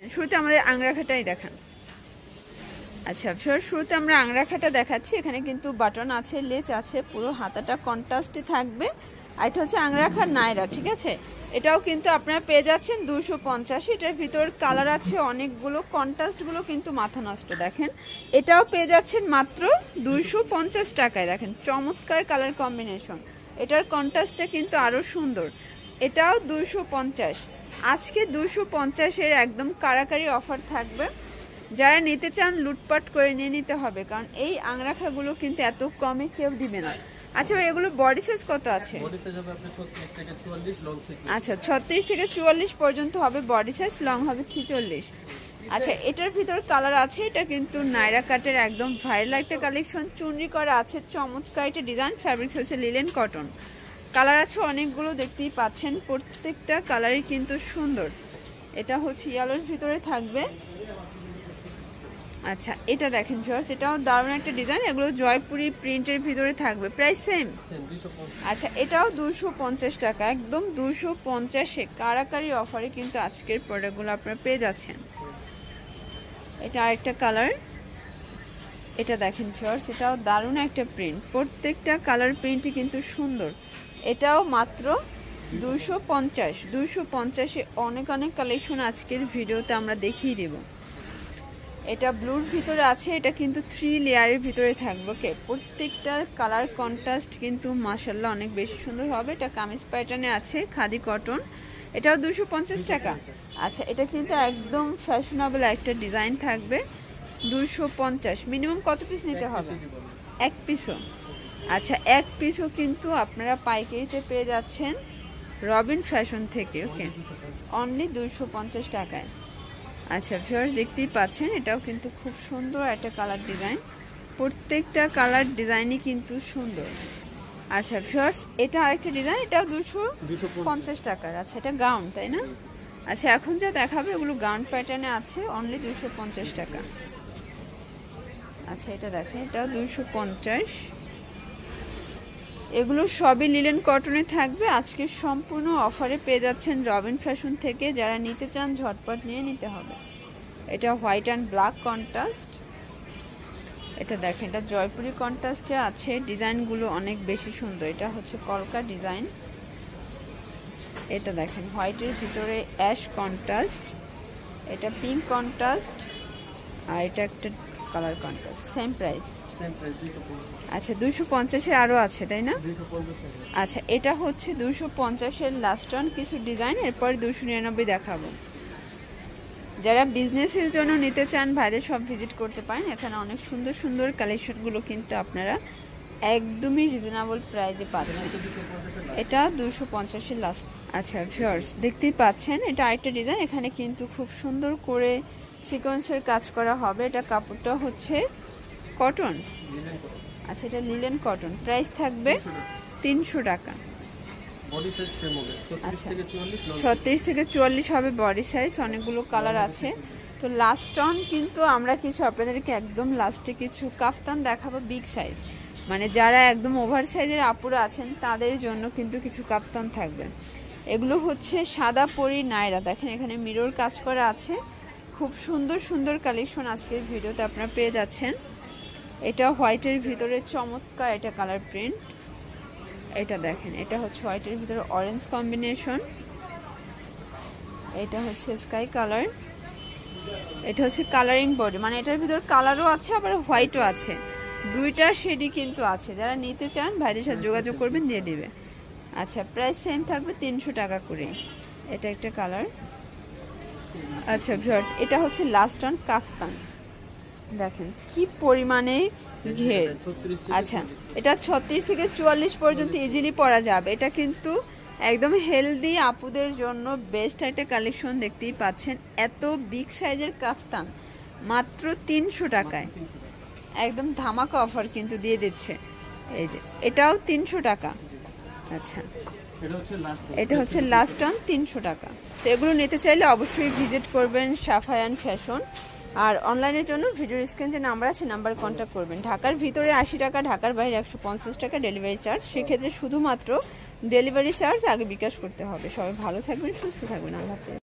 শুরুতে আমাদের আংরাখাটাই দেখান। আচ্ছা শুরুতে আমরা আংরাখাটা দেখাচ্ছি। এখানে কিন্তু বাটন আছে, লেচ আছে, পুরো হাতাটা কন্ট্রাস্টে থাকবে। আর এটা হচ্ছে আংরাখার নায়রা, ঠিক আছে। এটাও কিন্তু আপনারা পেয়ে যাচ্ছেন 250। এটার ভিতর কালার আছে অনেকগুলো, কন্ট্রাস্টগুলো কিন্তু মাথা নষ্ট। দেখেন এটাও পেয়ে যাচ্ছেন মাত্র 250 টাকায়। দেখেন চমৎকার কালার কম্বিনেশন, এটার কন্ট্রাস্টটা কিন্তু আরও সুন্দর। এটাও 250। আজকে 250-এর একদম কারাকারি অফার থাকবে। যারা নিতে চান লুটপাট করে নিয়ে নিতে হবে, কারণ এই আংরাখাগুলো কিন্তু এত কমে কেউ দিবে না। আচ্ছা ভাই, এগুলো বডি সাইজ কত আছে? আচ্ছা 36 থেকে 44 পর্যন্ত হবে বডি সাইজ, লং হবে 46। আচ্ছা এটার ভিতর কালার আছে। এটা কিন্তু নায়রা কাটের একদম ভাইরাল একটা কালেকশন, চুনরি করা আছে, চমৎকার একটা ডিজাইন। ফ্যাব্রিক হচ্ছে লিলেন কটন। কালার আছে অনেকগুলো, দেখতেই পাচ্ছেন প্রত্যেকটা কালারই কিন্তু সুন্দর। এটা হচ্ছে ইয়েলোর ভিতরে থাকবে। আচ্ছা এটা দেখেন ভিউয়ার্স, এটাও দারুণ একটা ডিজাইন। এগুলো জয়পুরি প্রিন্টের ভিতরে থাকবে, প্রাইস সেম। আচ্ছা এটাও 250 টাকা, একদম 250-এ কারাকারি অফারে কিন্তু আজকের প্রোডাক্টগুলো আপনারা পেয়ে যাচ্ছেন। এটা আরেকটা কালার, এটা দেখেন ভিউয়ার্স, এটাও দারুণ একটা প্রিন্ট। প্রত্যেকটা কালার প্রিন্টই কিন্তু সুন্দর। এটাও মাত্র 250। 250-এ অনেক অনেক কালেকশন আজকের ভিডিওতে আমরা দেখিয়ে দেব। এটা ব্লুর ভিতরে আছে, এটা কিন্তু 3 লেয়ারের ভিতরে থাকবে। ওকে, প্রত্যেকটা কালার কন্ট্রাস্ট কিন্তু মাশাআল্লাহ অনেক বেশি সুন্দর হবে। এটা কামিজ প্যাটার্নে আছে, খাদি কটন। এটাও 250 টাকা। আচ্ছা এটা কিন্তু একদম ফ্যাশনেবল একটা ডিজাইন থাকবে, 250। মিনিমাম কত পিস নিতে হবে? এক পিসও। আচ্ছা এক পিসও কিন্তু আপনারা পাইকারিতে পেয়ে যাচ্ছেন রবিন ফ্যাশন থেকে। ওকে, অনলি 250 টাকায়। আচ্ছা ভিউয়ার্স দেখতেই পাচ্ছেন, এটাও কিন্তু খুব সুন্দর একটা কালার ডিজাইন। প্রত্যেকটা কালার ডিজাইনই কিন্তু সুন্দর। আচ্ছা ভিউয়ার্স এটা আরেকটা ডিজাইন, এটাও 250 টাকার। আচ্ছা এটা গাউন, তাই না? আচ্ছা এখন যা দেখাবে ওগুলো গাউন প্যাটার্নে আছে, অনলি 250 টাকা। আচ্ছা এটা দেখেন, এটাও 250। এগুলো সবই লিলেন কটনে থাকবে। আজকে সম্পূর্ণ অফারে পেয়ে যাচ্ছেন রবিন ফ্যাশন থেকে। যারা নিতে চান ঝটপট নিয়ে নিতে হবে। এটা হোয়াইট অ্যান্ড ব্ল্যাক কন্ট্রাস্ট। এটা দেখেন, এটা জয়পুরি কন্ট্রাস্টে আছে। ডিজাইনগুলো অনেক বেশি সুন্দর। এটা হচ্ছে কলকা ডিজাইন। এটা দেখেন হোয়াইটের ভিতরে অ্যাশ কন্ট্রাস্ট, এটা পিঙ্ক কন্ট্রাস্ট, আর এটা একটা কালার কন্ট্রাস্ট। Same price. আচ্ছা 250-এর আরও আছে, তাই না? আচ্ছা এটা হচ্ছে 250-এর লাস্ট অন কিছু ডিজাইন, এরপর 299 দেখাবো। যারা বিজনেসের জন্য নিতে চান ভাইদের সব ভিজিট করতে পারেন। এখানে অনেক সুন্দর সুন্দর কালেকশনগুলো কিন্তু আপনারা একদমই রিজনেবল প্রাইজে পাচ্ছেন। এটা 250-এর লাস্ট। আচ্ছা ভিউয়ার্স দেখতেই পাচ্ছেন, এটা আরেকটা ডিজাইন। এখানে কিন্তু খুব সুন্দর করে সিকোয়েন্সের কাজ করা হবে। এটা কাপড়টা হচ্ছে কটন। আচ্ছা এটা লিলেন কটন। প্রাইস থাকবে 300 টাকা। আচ্ছা 36 থেকে 44 হবে বডি সাইজ। অনেকগুলো কালার আছে। তো লাস্ট অন কিন্তু আমরা কিছু আপনাদেরকে একদম লাস্টে কিছু কাফতান দেখাবো বিগ সাইজ, মানে যারা একদম ওভার সাইজের আপুরা আছেন তাদের জন্য কিন্তু কিছু কাফতান থাকবে। এগুলো হচ্ছে সাদা পরি নায়রা। দেখেন এখানে মিরর কাজ করা আছে। খুব সুন্দর সুন্দর কালেকশন আজকের ভিডিওতে আপনারা পেয়ে যাচ্ছেন। এটা হোয়াইটের ভিতরে চমৎকার এটা কালার প্রিন্ট। এটা দেখেন, এটা হচ্ছে হোয়াইটের ভিতরে অরেঞ্জ কম্বিনেশন। এটা হচ্ছে স্কাই কালার। এটা হচ্ছে কালারিং বডি, মানে এটার ভিতর কালারও আছে আবার হোয়াইটও আছে, দুইটা শেডই কিন্তু আছে। যারা নিতে চান ভাইদের সাথে যোগাযোগ করবেন, দিয়ে দিবে। আচ্ছা প্রাইস সেম থাকবে 300 টাকা করে। এটা একটা কালার। আচ্ছা ভিউয়ার্স এটা হচ্ছে লাস্ট অন কাফতান। দেখেন কি পরিমাণে ঘের। আচ্ছা এটা 36 থেকে 44 পর্যন্ত ইজিলি পরা যাবে। এটা কিন্তু একদম হেলদি আপুদের জন্য বেস্ট একটা কালেকশন। দেখতেই পাচ্ছেন এত বিগ সাইজের কাফতান মাত্র 300 টাকায়, একদম ধামাকা অফার কিন্তু দিয়ে দিচ্ছে। এই যে এটাও 300 টাকা। আচ্ছা এটা হচ্ছে লাস্ট অন 300 টাকা। তো এগুলো নিতে চাইলে অবশ্যই ভিজিট করবেন সাফায়ান ফ্যাশন। আর অনলাইনের জন্য ভিডিওর স্ক্রিনে যে নাম্বার আছে নাম্বার কন্ট্যাক্ট করবেন। ঢাকার ভিতরে 80 টাকা, ঢাকার বাইরে 150 টাকা ডেলিভারি চার্জ। সেক্ষেত্রে শুধুমাত্র ডেলিভারি চার্জ আগে বিকাশ করতে হবে। সবাই ভালো থাকবেন, সুস্থ থাকবেন। আল্লাহ হাফেজ।